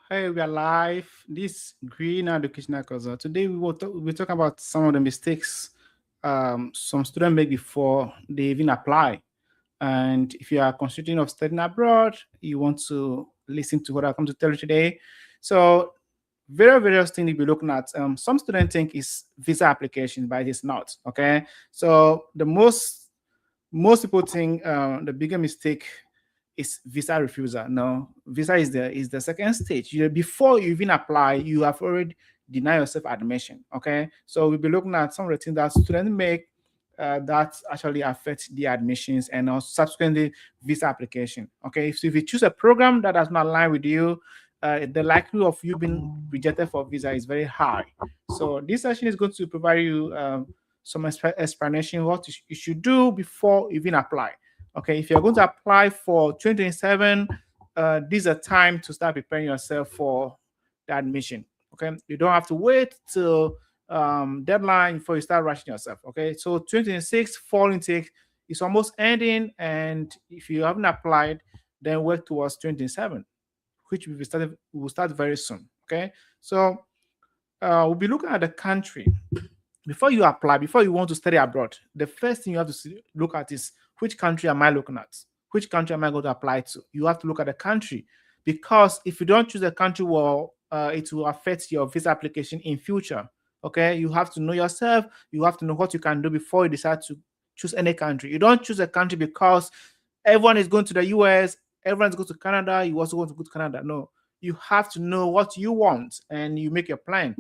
Hey, we are live. This green educational course. Today we talk about some of the mistakes some students make before they even apply. And if you are considering of studying abroad, you want to listen to what I come to tell you today. So, various things you'll be looking at. Some students think it's visa application, but it's not. Okay, so the most people think the bigger mistake is visa refusal. No, visa is the second stage. Before you even apply, you have already denied yourself admission. Okay, so we'll be looking at some of the things that students make that actually affect the admissions and also subsequently visa application. Okay, if you choose a program that does not align with you, the likelihood of you being rejected for visa is very high. So this session is going to provide you some explanation what you should do before you even apply. Okay, if you're going to apply for 2027, this is a time to start preparing yourself for the admission. Okay, you don't have to wait till deadline before you start rushing yourself. Okay, so 2026 fall intake is almost ending, and if you haven't applied, then work towards 2027, which will start very soon. Okay, so we'll be looking at the country before you apply, before you want to study abroad. The first thing you have to look at is which country am I looking at? Which country am I going to apply to? You have to look at the country because if you don't choose a country, well, it will affect your visa application in future. Okay, you have to know yourself. You have to know what you can do before you decide to choose any country. You don't choose a country because everyone is going to the US, everyone's going to Canada. You also want to go to Canada. No, you have to know what you want and you make your plan.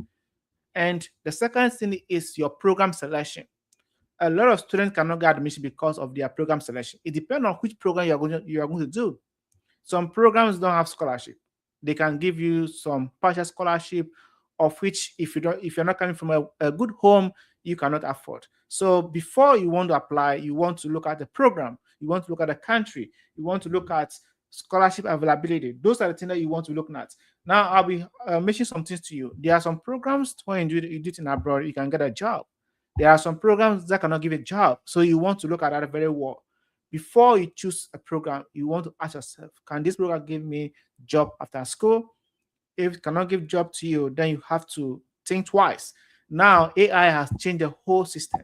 And the second thing is your program selection. A lot of students cannot get admission because of their program selection. It depends on which program you are going to do. Some programs don't have scholarship. They can give you some partial scholarship, of which if you're not coming from a good home, you cannot afford. So before you want to apply, you want to look at the program, you want to look at the country, you want to look at scholarship availability. Those are the things that you want to look at. Now I'll be mentioning some things to you. There are some programs when you do it in abroad, you can get a job. There are some programs that cannot give a job. So you want to look at that very well. Before you choose a program, you want to ask yourself, can this program give me job after school? If it cannot give job to you, then you have to think twice. Now AI has changed the whole system.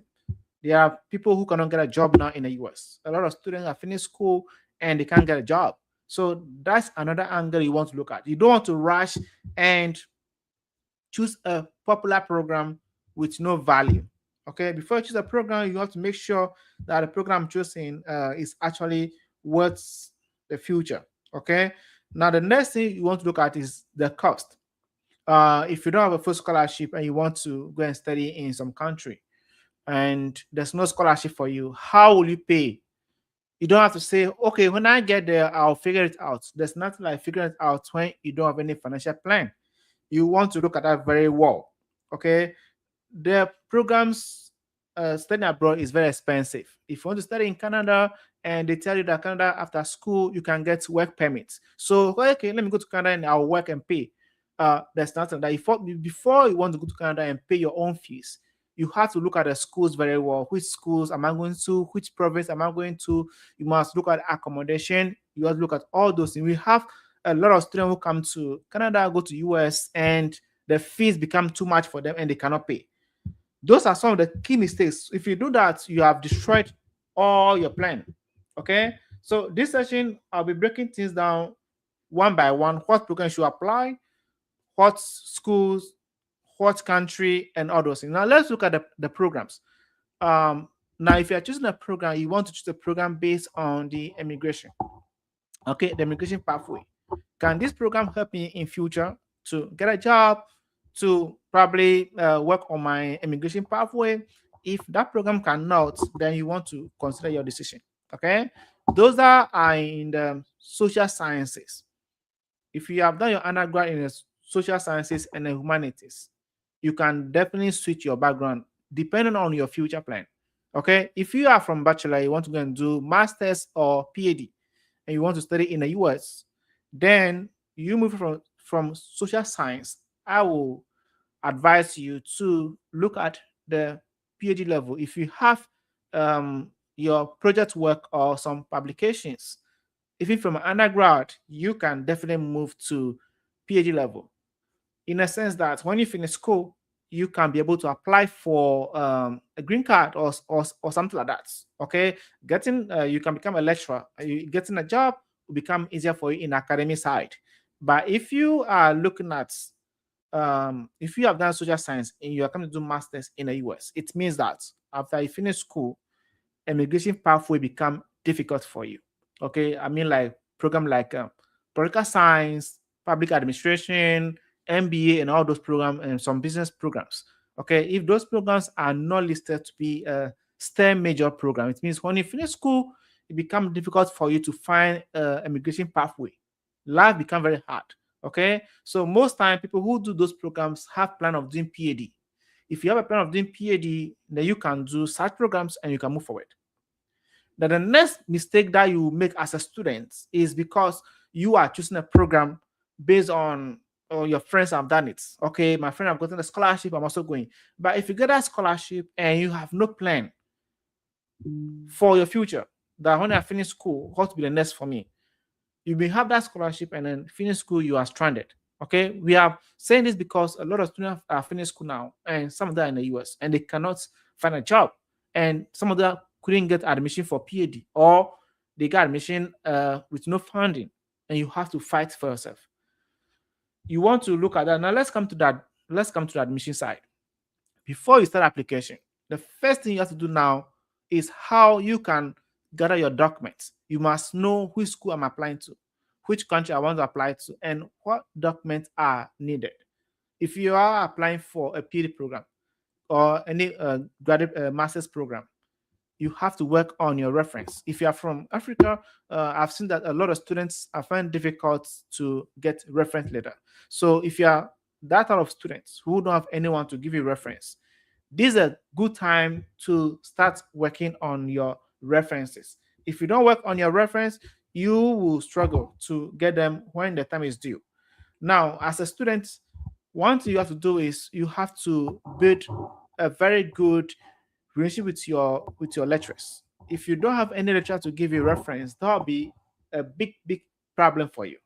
There are people who cannot get a job now in the US. A lot of students are finished school and they can't get a job. So that's another angle you want to look at. You don't want to rush and choose a popular program with no value. Okay, before you choose a program, you have to make sure that the program choosing is actually worth the future. Okay, now the next thing you want to look at is the cost. If you don't have a full scholarship and you want to go and study in some country and there's no scholarship for you, how will you pay? You don't have to say, okay, when I get there, I'll figure it out. There's nothing like figuring it out when you don't have any financial plan. You want to look at that very well. Okay, the programs studying abroad is very expensive. If you want to study in Canada and they tell you that Canada after school you can get work permits, so okay, let me go to Canada and I'll work and pay. There's nothing that before you want to go to Canada and pay your own fees, you have to look at the schools very well. Which schools am I going to? Which province am I going to? You must look at accommodation. You have to look at all those things. We have a lot of students who come to Canada, go to US, and the fees become too much for them and they cannot pay. Those are some of the key mistakes. If you do that, you have destroyed all your plan. Okay. So this session, I'll be breaking things down one by one. What program should apply, what schools, what country, and all those things. Now let's look at the programs. Um, Now, if you're choosing a program, you want to choose a program based on the immigration. Okay, the immigration pathway. Can this program help me in future to get a job, to probably work on my immigration pathway? If that program cannot, then you want to consider your decision. Okay, those are in the social sciences. If you have done your undergrad in the social sciences and the humanities, you can definitely switch your background depending on your future plan. Okay, if you are from bachelor, you want to go and do masters or PhD, and you want to study in the US, then you move from social science. I will advise you to look at the PhD level. If you have your project work or some publications, even from undergrad, you can definitely move to PhD level, in a sense that when you finish school, you can be able to apply for a green card or something like that. Okay, you can become a lecturer. Getting a job will become easier for you in academic side. But if you are looking at if you have done social science and you are coming to do masters in the US, it means that after you finish school, immigration pathway become difficult for you. Okay, I mean like program like political science, public administration, MBA, and all those programs, and some business programs. Okay, if those programs are not listed to be a STEM major program, it means when you finish school, it becomes difficult for you to find immigration pathway. Life become very hard. Okay, so most time people who do those programs have plan of doing PhD. If you have a plan of doing PhD, then you can do such programs and you can move forward. That the next mistake that you make as a student is because you are choosing a program based on oh, your friends have done it. Okay, my friend have gotten a scholarship, I'm also going. But if you get that scholarship and you have no plan for your future, that when I finish school, what will be the next for me? You may have that scholarship and then finish school, you are stranded. Okay, we are saying this because a lot of students are finished school now, and some of them are in the US, and they cannot find a job, and some of them couldn't get admission for PhD, or they got admission with no funding, and you have to fight for yourself. You want to look at that now. Let's come to that. Let's come to the admission side. Before you start application, the first thing you have to do now is how you can gather your documents. You must know which school I'm applying to, which country I want to apply to, and what documents are needed. If you are applying for a PhD program or any graduate master's program, you have to work on your reference. If you are from Africa, I've seen that a lot of students are find difficult to get reference letter. So if you are that type of students who don't have anyone to give you reference, this is a good time to start working on your references. If you don't work on your reference, you will struggle to get them when the time is due. Now, as a student, one thing you have to do is you have to build a very good relationship with your lecturers. If you don't have any lecturer to give you reference, that'll be a big problem for you.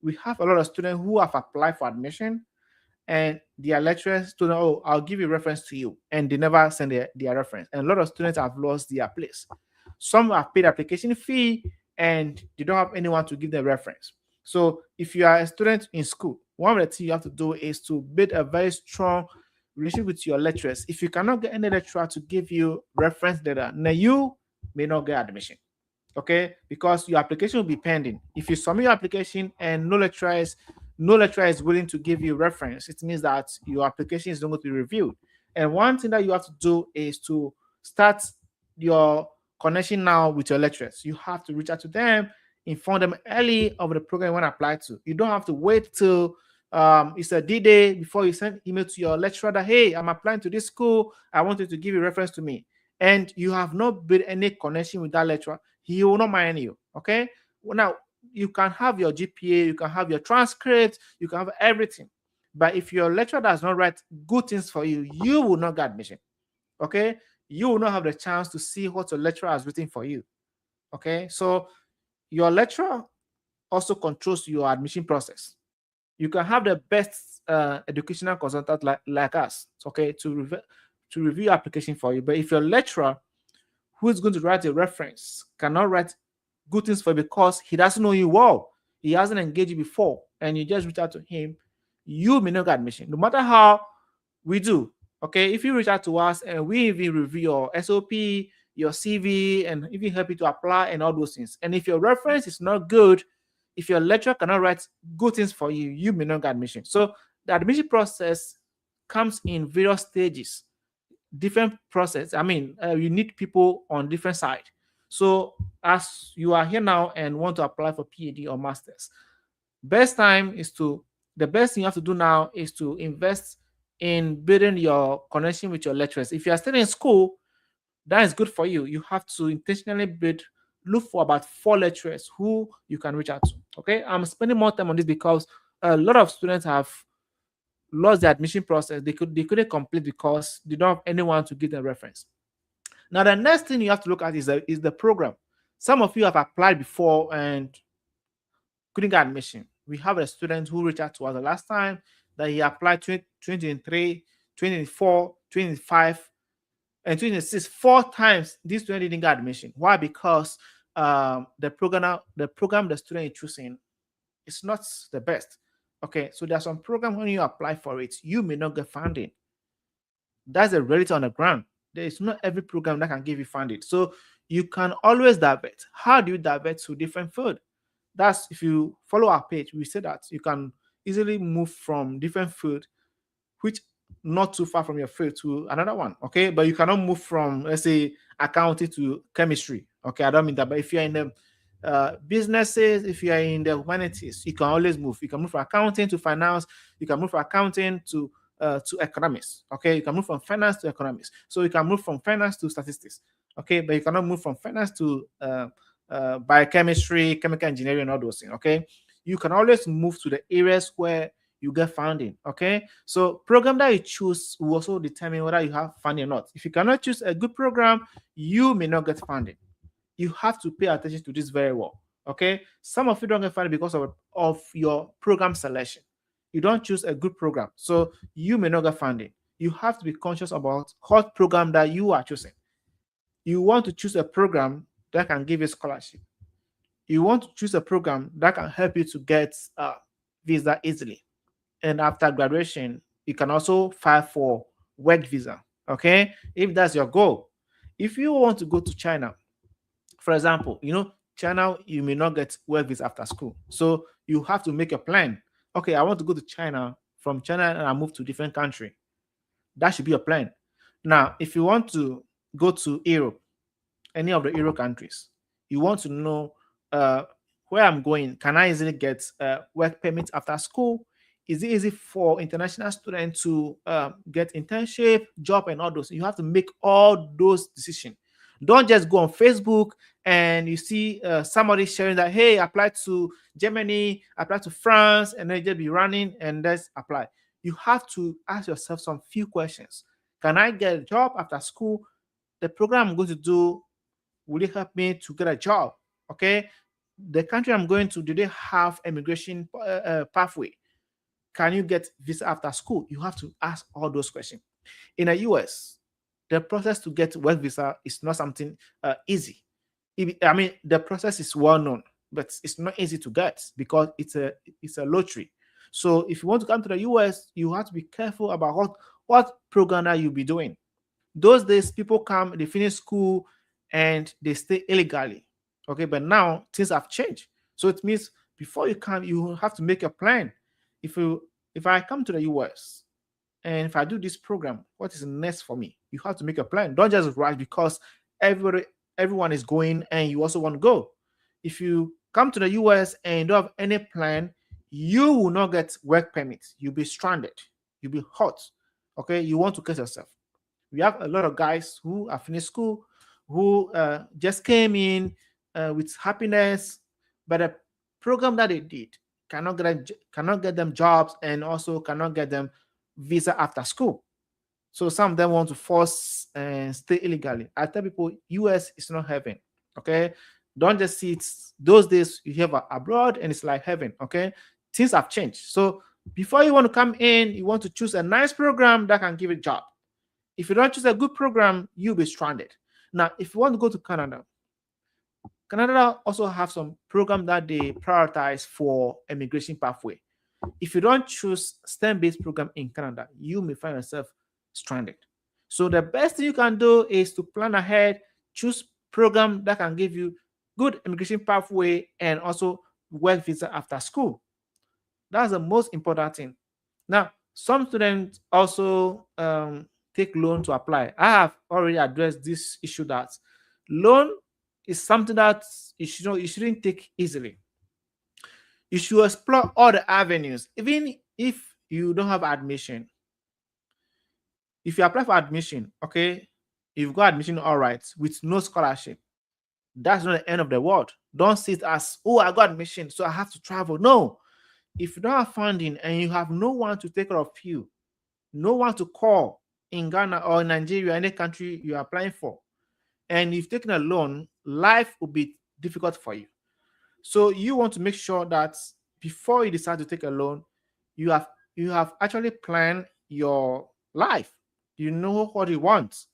We have a lot of students who have applied for admission and their lecturers told them, oh, I'll give you reference to you. And they never send their reference. And a lot of students have lost their place. Some have paid application fee and they don't have anyone to give them reference. So if you are a student in school, one of the things you have to do is to build a very strong relationship with your lecturers. If you cannot get any lecturer to give you reference data, then you may not get admission. Okay, because your application will be pending. If you submit your application and no lecturer is willing to give you reference, it means that your application is not going to be reviewed. And one thing that you have to do is to start your connection now with your lecturers. You have to reach out to them, inform them early of the program you want to apply to. You don't have to wait till it's a D-Day before you send email to your lecturer that, hey, I'm applying to this school. I want you to give you reference to me. And you have not built any connection with that lecturer, he will not mind you. Okay. Well, now you can have your GPA, you can have your transcript, you can have everything. But if your lecturer does not write good things for you, you will not get admission. Okay. You will not have the chance to see what your lecturer has written for you. Okay. So your lecturer also controls your admission process. You can have the best educational consultant like us, okay, to review your application for you. But if your lecturer who is going to write a reference cannot write good things for you because he doesn't know you well, he hasn't engaged you before, and you just reach out to him, you may not get admission. No matter how we do, okay, if you reach out to us and we even review your SOP, your CV, and even help you to apply and all those things. And if your reference is not good, if your lecturer cannot write good things for you, you may not get admission. So the admission process comes in various stages, different process. I mean, you need people on different side. So as you are here now and want to apply for PhD or masters, best time is to the best thing you have to do now is to invest in building your connection with your lecturers. If you are still in school, that is good for you. You have to intentionally look for about 4 lecturers who you can reach out to. Okay, I'm spending more time on this because a lot of students have lost the admission process. They couldn't complete because they don't have anyone to give them reference. Now, the next thing you have to look at is the program. Some of you have applied before and couldn't get admission. We have a student who reached out to us the last time that he applied 2023, 2024, 2025, and 2026 four times. This student didn't get admission. Why? Because the program the student is choosing is not the best. Okay, so there's some program when you apply for it, you may not get funding. That's a reality on the ground. There is not every program that can give you funding. So you can always divert. How do you divert to different field? That's if you follow our page, we say that you can easily move from different field, which not too far from your field, to another one. Okay, but you cannot move from, let's say, accounting to chemistry. Okay, I don't mean that, but if you're in the businesses, if you are in the humanities, you can always move. You can move from accounting to finance. You can move from accounting to economics. Okay, you can move from finance to economics. So you can move from finance to statistics. Okay, but you cannot move from finance to biochemistry, chemical engineering, and all those things. Okay, you can always move to the areas where you get funding. Okay, so program that you choose will also determine whether you have funding or not. If you cannot choose a good program, you may not get funding. You have to pay attention to this very well. Okay, some of you don't get funded because of your program selection. You don't choose a good program, so you may not get funding. You have to be conscious about what program that you are choosing. You want to choose a program that can give you scholarship. You want to choose a program that can help you to get a visa easily. And after graduation, you can also file for work visa. Okay, if that's your goal. If you want to go to China, for example, China, you may not get work visa after school. So you have to make a plan. Okay, I want to go to China. From China, and I move to different country. That should be a plan. Now, if you want to go to Europe, any of the Euro countries, you want to know uh, where I'm going. Can I easily get work permit after school? Is it easy for international students to get internship, job, and all those? You have to make all those decisions. Don't just go on Facebook and you see somebody sharing that, hey, apply to Germany, apply to France, and then just be running and just apply. You have to ask yourself some few questions. Can I get a job after school? The program I'm going to do, will it help me to get a job? Okay. The country I'm going to, do they have immigration pathway? Can you get visa after school? You have to ask all those questions. In the US, the process to get work visa is not something easy. I mean, the process is well known, but it's not easy to get because it's a lottery. So if you want to come to the US, you have to be careful about what program that you'll be doing. Those days, people come, they finish school, and they stay illegally. Okay, but now things have changed. So it means before you come, you have to make a plan. If I come to the US and if I do this program, what is next for me? You have to make a plan. Don't just rush because everyone is going and you also want to go. If you come to the US and don't have any plan, you will not get work permits. You'll be stranded. You'll be hot. Okay, you want to kill yourself. We have a lot of guys who have finished school, who just came in with happiness, but the program that they did cannot get them jobs and also cannot get them visa after school. So some of them want to force and stay illegally. I tell people, US is not heaven. Okay, don't just see it. Those days you have abroad and it's like heaven. Okay, things have changed. So before you want to come in, you want to choose a nice program that can give you a job. If you don't choose a good program, you'll be stranded. Now, if you want to go to Canada, Canada also have some program that they prioritize for immigration pathway. If you don't choose STEM-based program in Canada, you may find yourself stranded. So the best thing you can do is to plan ahead, choose program that can give you good immigration pathway and also work visa after school. That's the most important thing. Now, some students also take loan to apply. I have already addressed this issue that loan is something that you shouldn't take easily. You should explore all the avenues, even if you don't have admission. If you apply for admission, okay, you've got admission all right with no scholarship. That's not the end of the world. Don't see it as, oh, I got admission, so I have to travel. No, if you don't have funding and you have no one to take care of you, no one to call in Ghana or in Nigeria, any country you're applying for, and you've taken a loan, life will be difficult for you. So you want to make sure that before you decide to take a loan, you have you have actually planned your life. You know what you want.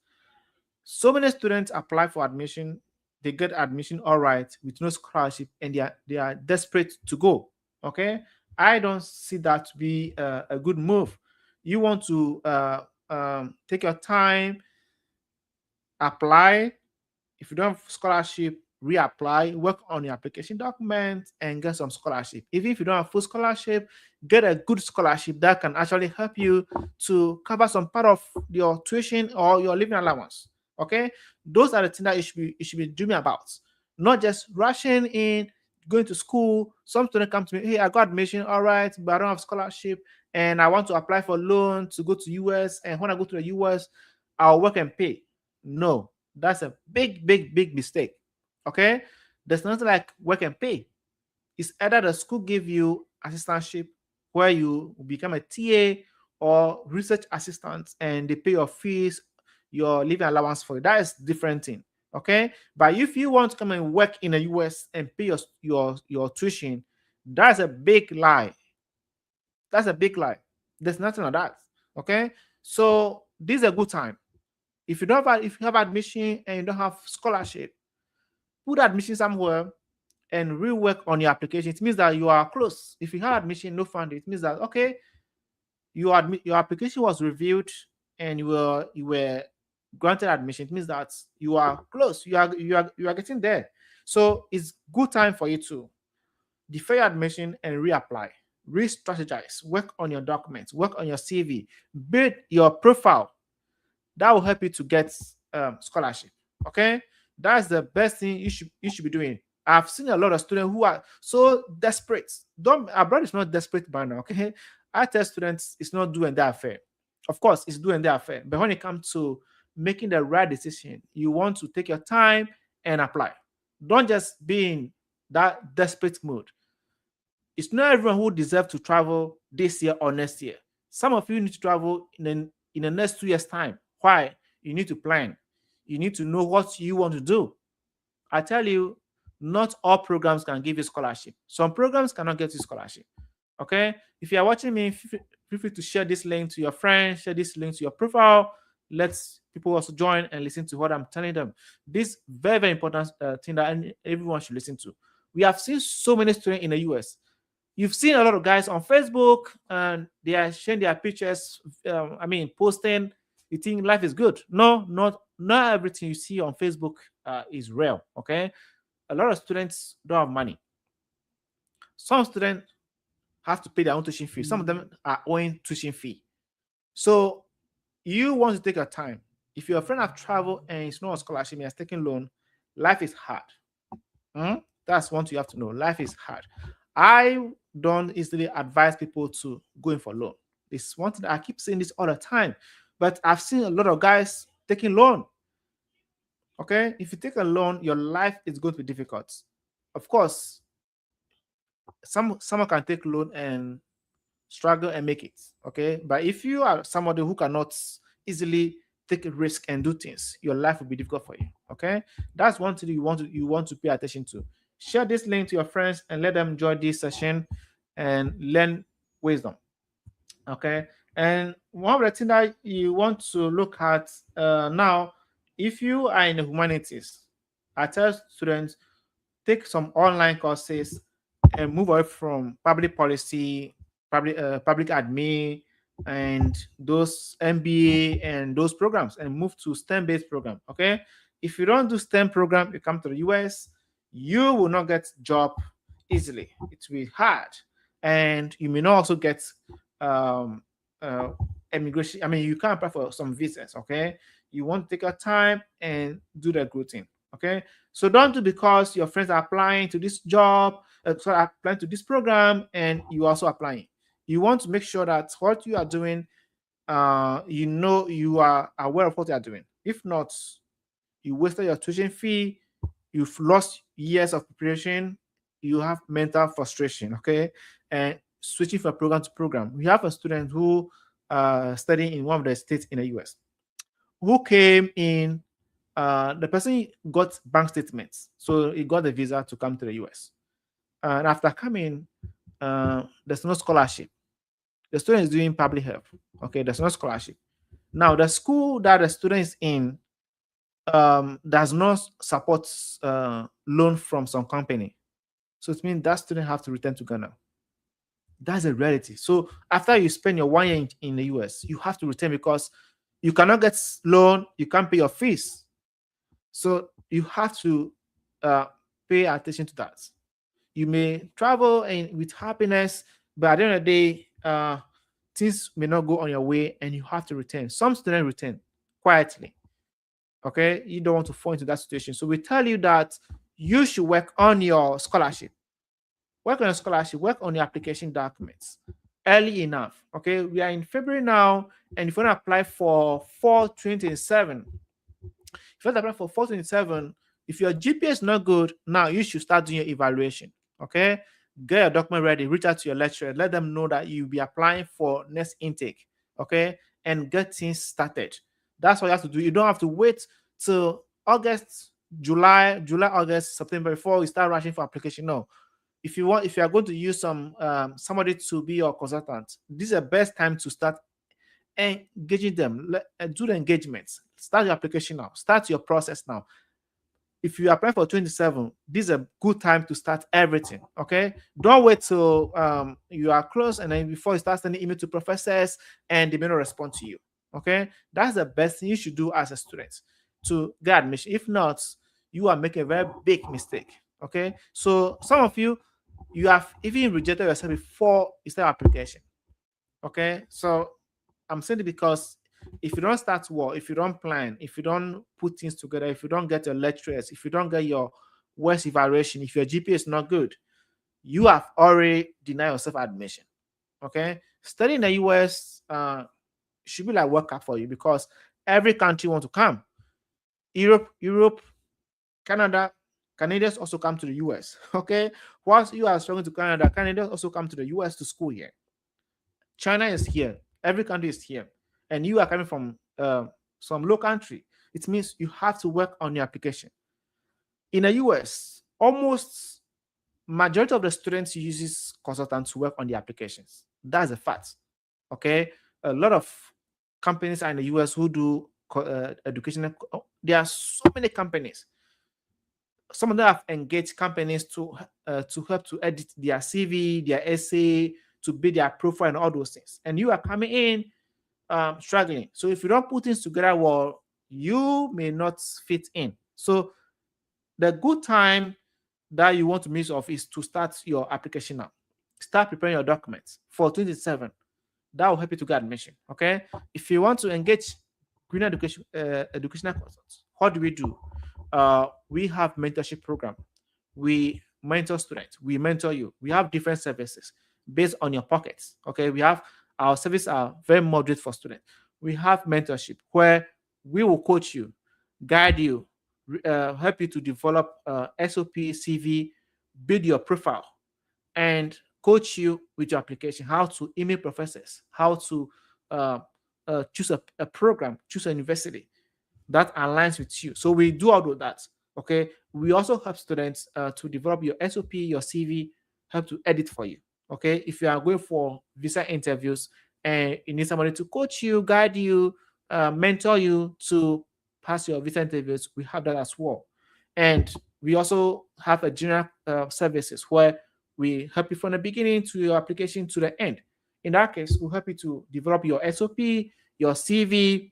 So many students apply for admission, they get admission all right with no scholarship, and they are desperate to go. Okay, I don't see that to be a good move. You want to take your time, apply. If you don't have scholarship, reapply, work on your application document, and get some scholarship. Even if you don't have full scholarship, get a good scholarship that can actually help you to cover some part of your tuition or your living allowance. Okay, those are the things that you should be dreaming about, not just rushing in, going to school. Some student come to me, hey, I got admission, all right, but I don't have scholarship, and I want to apply for loan to go to US. And when I go to the US, I'll work and pay. No, that's a big, big, big mistake. Okay, there's nothing like work and pay. It's either the school give you assistantship where you become a TA or research assistant and they pay your fees, your living allowance for it. That is different thing. Okay, but if you want to come and work in the US and pay your tuition, that's a big lie. That's a big lie. There's nothing like that. Okay, so this is a good time. If you have admission and you don't have scholarship, put admission somewhere and rework on your application. It means that you are close. If you have admission, no funding, it means that okay, your application was reviewed and you were granted admission. It means that you are close. You are getting there. So it's good time for you to defer your admission and reapply, re-strategize, work on your documents, work on your CV, build your profile. That will help you to get scholarship. Okay, that's the best thing you should be doing. I've seen a lot of students who are so desperate. Don't Abroad is not desperate by now. Okay, I tell students it's not doing that fair. Of course, it's doing that fair, but when it comes to making the right decision, you want to take your time and apply. Don't just be in that desperate mood. It's not everyone who deserves to travel this year or next year. Some of you need to travel in the next 2 years' time. Why? You need to plan. You need to know what you want to do. I tell you, not all programs can give you scholarship. Some programs cannot get you scholarship. Okay? If you are watching me, feel free to share this link to your friends, share this link to your profile. Let people also join and listen to what I'm telling them. This very, very important thing that everyone should listen to. We have seen so many students in the US. You've seen a lot of guys on Facebook and they are sharing their pictures. Posting. You think life is good? No, not everything you see on Facebook is real. Okay, a lot of students don't have money. Some students have to pay their own tuition fee. Some of them are owing tuition fee. So you want to take your time. If your friend have traveled and it's not a scholarship and has taken loan, life is hard. That's one thing you have to know. Life is hard. I don't easily advise people to go in for loan. It's one thing that I keep saying this all the time. But I've seen a lot of guys taking loan. Okay, if you take a loan, your life is going to be difficult. Of course, someone can take loan and struggle and make it. Okay, but if you are somebody who cannot easily take a risk and do things, your life will be difficult for you. Okay, that's one thing you want to pay attention to. Share this link to your friends and let them join this session and learn wisdom. Okay, and one of the things that you want to look at now, if you are in the humanities, I tell students take some online courses and move away from public policy, public admin, and those MBA and those programs, and move to STEM-based program. Okay, if you don't do STEM program, you come to the US, you will not get job easily. It will be hard, and you may not also get um, uh, immigration. You can apply for some visas. Okay, you want to take your time and do the good thing. Okay, so don't do because your friends are applying to this job, applying to this program, and you also applying. You want to make sure that what you are doing, you are aware of what you are doing. If not, you wasted your tuition fee, you've lost years of preparation, you have mental frustration. Okay, and switching from program to program. We have a student who studying in one of the states in the US who came in. The person got bank statements, so he got the visa to come to the US. And after coming, there's no scholarship. The student is doing public health. Okay, there's no scholarship. Now, the school that the student is in does not support loan from some company. So it means that student have to return to Ghana. That's a reality. So after you spend your 1 year in the US, you have to return because you cannot get loan, you can't pay your fees. So you have to uh, pay attention to that. You may travel and with happiness, but at the end of the day, things may not go on your way and you have to return. Some students return quietly. Okay, you don't want to fall into that situation. So we tell you that you should work on your scholarship. Work on your scholarship, work on your application documents early enough. Okay, we are in February now, and if you want to apply for 427, if you want to apply for 427, if your GPA is not good, now you should start doing your evaluation. Okay, get your document ready, reach out to your lecturer, let them know that you'll be applying for next intake. Okay, and get things started. That's what you have to do. You don't have to wait till August, July, August, September before you start rushing for application. No, if you are going to use somebody to be your consultant, this is the best time to start engaging them. Do the engagements. Start your application now. Start your process now. If you apply for 27, this is a good time to start everything. Okay, don't wait till you are close and then before you start sending email to professors and they may not respond to you. Okay, that's the best thing you should do as a student to get admission. If not, you are making a very big mistake. Okay, so some of you have even rejected yourself before you start application. Okay, so I'm saying it because if you don't start work, if you don't plan, if you don't put things together, if you don't get your lecturers, if you don't get your worst evaluation, if your GPA is not good, you have already denied yourself admission. Okay, studying in the US should be like work up for you because every country want to come. Europe, Canada, Canadians also come to the US. Okay, whilst you are struggling to Canada, Canadians also come to the US to school here. China is here. Every country is here, and you are coming from some low country. It means you have to work on your application. In the US, almost majority of the students uses consultants to work on the applications. That's a fact. Okay, a lot of companies are in the US who do educational. There are so many companies. Some of them have engaged companies to help to edit their CV, their essay, to build their profile and all those things. And you are coming in struggling. So if you don't put things together, well, you may not fit in. So the good time that you want to miss off is to start your application now. Start preparing your documents for 27. That will help you to get admission. Okay. If you want to engage green educational consultants, what do? We have mentorship program. We mentor students. We mentor you. We have different services based on your pockets. Okay. We have our services are very moderate for students. We have mentorship where we will coach you, guide you, help you to develop SOP, CV, build your profile, and coach you with your application, how to email professors, how to choose a program, choose a university that aligns with you. So we do all of that. Okay. We also help students to develop your SOP, your CV, help to edit for you. Okay. If you are going for visa interviews and you need somebody to coach you, guide you, mentor you to pass your visa interviews, we have that as well. And we also have a general services where we help you from the beginning to your application to the end. In that case, we'll help you to develop your SOP, your CV,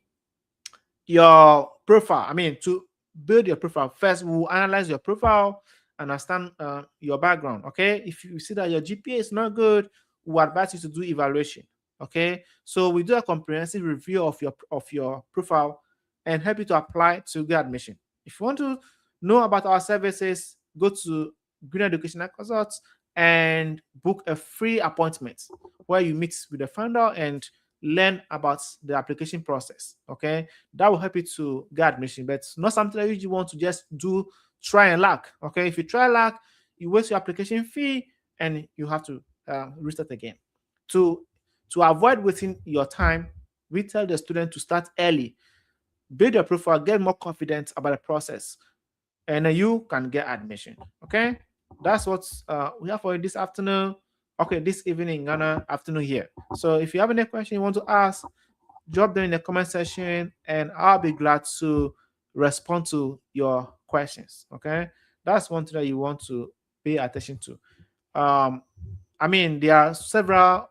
your profile. I mean, to build your profile first, we'll analyze your profile, understand your background. Okay, if you see that your GPA is not good, we'll advise you to do evaluation. Okay, so we do a comprehensive review of your profile and help you to apply to get admission. If you want to know about our services, go to Green Educational Consults and book a free appointment where you meet with the founder and learn about the application process. Okay, that will help you to get admission, but not something that you want to just do try and luck. Okay, if you try luck, you waste your application fee and you have to restart again. To avoid wasting your time, we tell the student to start early, build your profile, get more confident about the process, and then you can get admission. Okay, that's what we have for you this afternoon. Okay, this evening in Ghana, afternoon here. So if you have any question you want to ask, drop them in the comment section and I'll be glad to respond to your questions. Okay, that's one thing that you want to pay attention to. um I mean, there are several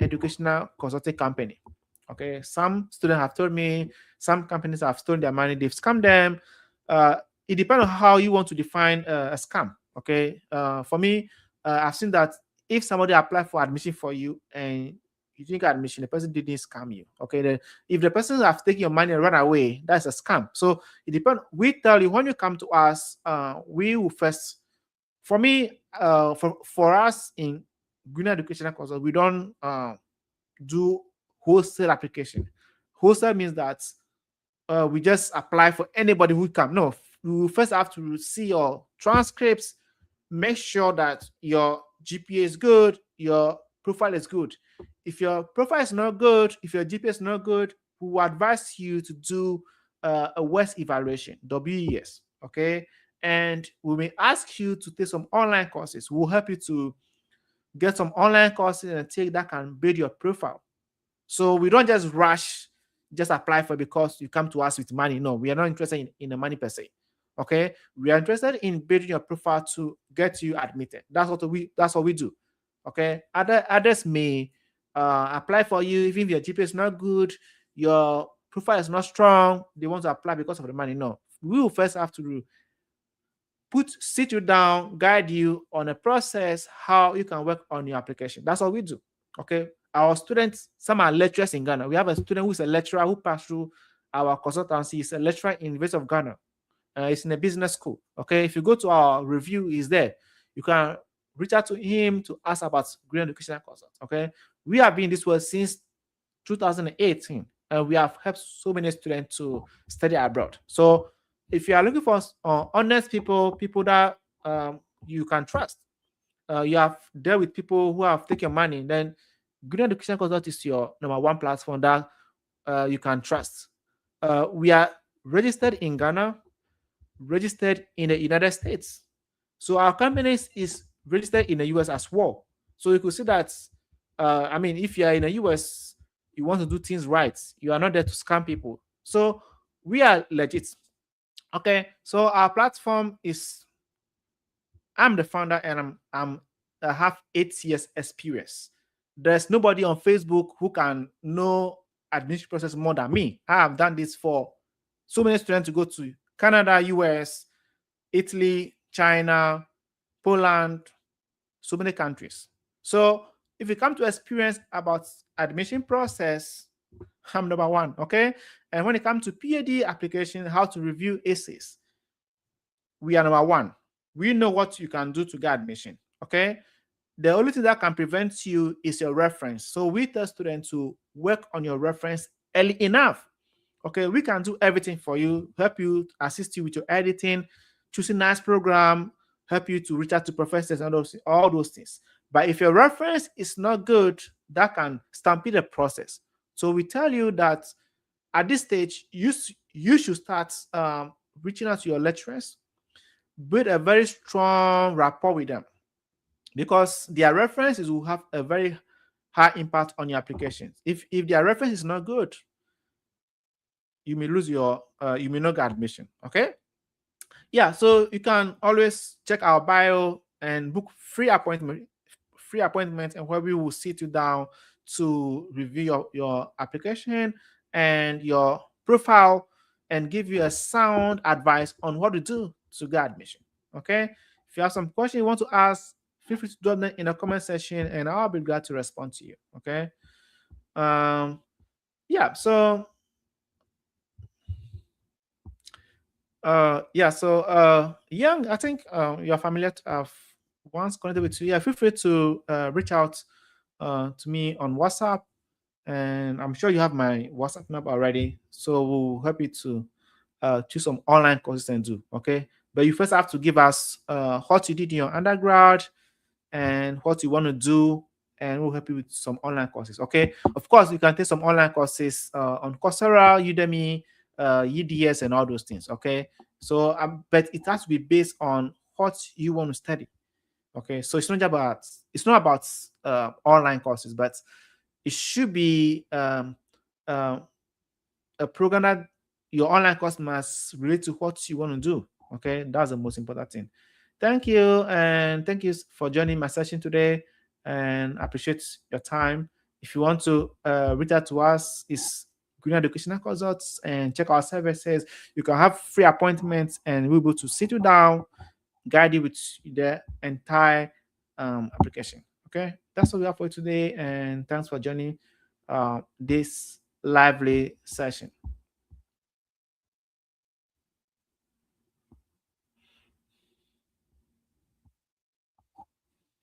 educational consulting company. Okay, some students have told me some companies have stolen their money, they've scammed them. uh it depends on how you want to define a scam. Okay, for me, I've seen that if somebody apply for admission for you and you didn't get admission, the person didn't scam you. Okay, then if the person have taken your money and run away, that's a scam. So it depends. We tell you when you come to us, we will first, for me, for us in Green Educational Consult, we don't do wholesale application. Wholesale means that we just apply for anybody who come. No, we will first have to see your transcripts, make sure that your GPA is good, your profile is good. If your profile is not good, if your GPA is not good, we will advise you to do a WES evaluation, WES. Okay, and we may ask you to take some online courses. We'll help you to get some online courses and take that can build your profile. So we don't just rush, just apply for because you come to us with money. No, we are not interested in the money per se. Okay, we are interested in building your profile to get you admitted. That's what we do. Okay, others may apply for you even if your GPA is not good, your profile is not strong. They want to apply because of the money. No, we will first have to sit you down, guide you on a process how you can work on your application. That's all we do. Okay. Our students, some are lecturers in Ghana. We have a student who's a lecturer who passed through our consultancy. He's a lecturer in the University of Ghana. It's in a business school. Okay. If you go to our review, he's there. You can reach out to him to ask about Green Educational Consult. Okay. We have been this way since 2018, and we have helped so many students to study abroad. So if you are looking for honest people, people that you can trust, you have dealt with people who have taken money, then Green Education Consult is your number one platform that you can trust. We are registered in Ghana, registered in the United States. So our company is registered in the US as well. So you could see that, I mean, if you are in the US, you want to do things right. You are not there to scam people. So we are legit. Okay. So our platform is, I'm the founder and I have 8 years experience. There's nobody on Facebook who can know admission process more than me. I have done this for so many students to go to Canada, US, Italy, China, Poland, so many countries. So if you come to experience about admission process, I'm number one. Okay. And when it comes to PhD application, how to review essays, we are number one. We know what you can do to get admission. Okay. The only thing that can prevent you is your reference. So we tell students to work on your reference early enough. Okay, we can do everything for you, help you, assist you with your editing, choosing nice program, help you to reach out to professors and all those things. But if your reference is not good, that can stampede the process. So we tell you that at this stage, you should start reaching out to your lecturers, build a very strong rapport with them, because their references will have a very high impact on your applications. If their reference is not good, you may lose your you may not get admission. Okay. Yeah, so you can always check our bio and book free appointment, and where we will sit you down to review your application and your profile and give you a sound advice on what to do to get admission. Okay. If you have some question you want to ask, feel free to drop them in the comment section and I'll be glad to respond to you. Okay. Yeah, so Young, I think you're familiar once connected with you. Yeah, feel free to reach out to me on WhatsApp, and I'm sure you have my WhatsApp number already. So we'll help you to choose some online courses and do. Okay, but you first have to give us what you did in your undergrad and what you want to do, and we'll help you with some online courses. Okay, of course, you can take some online courses on Coursera, Udemy, EDS, and all those things. Okay, so but it has to be based on what you want to study. Okay, so it's not about online courses, but it should be uh, a program that your online course must relate to what you want to do. Okay, that's the most important thing. Thank you, and thank you for joining my session today, and I appreciate your time. If you want to reach out to us, is Green Educational Consults, and check our services. You can have free appointments, and we'll be able to sit you down, guide you with the entire application. Okay, that's what we have for today, and thanks for joining this lively session.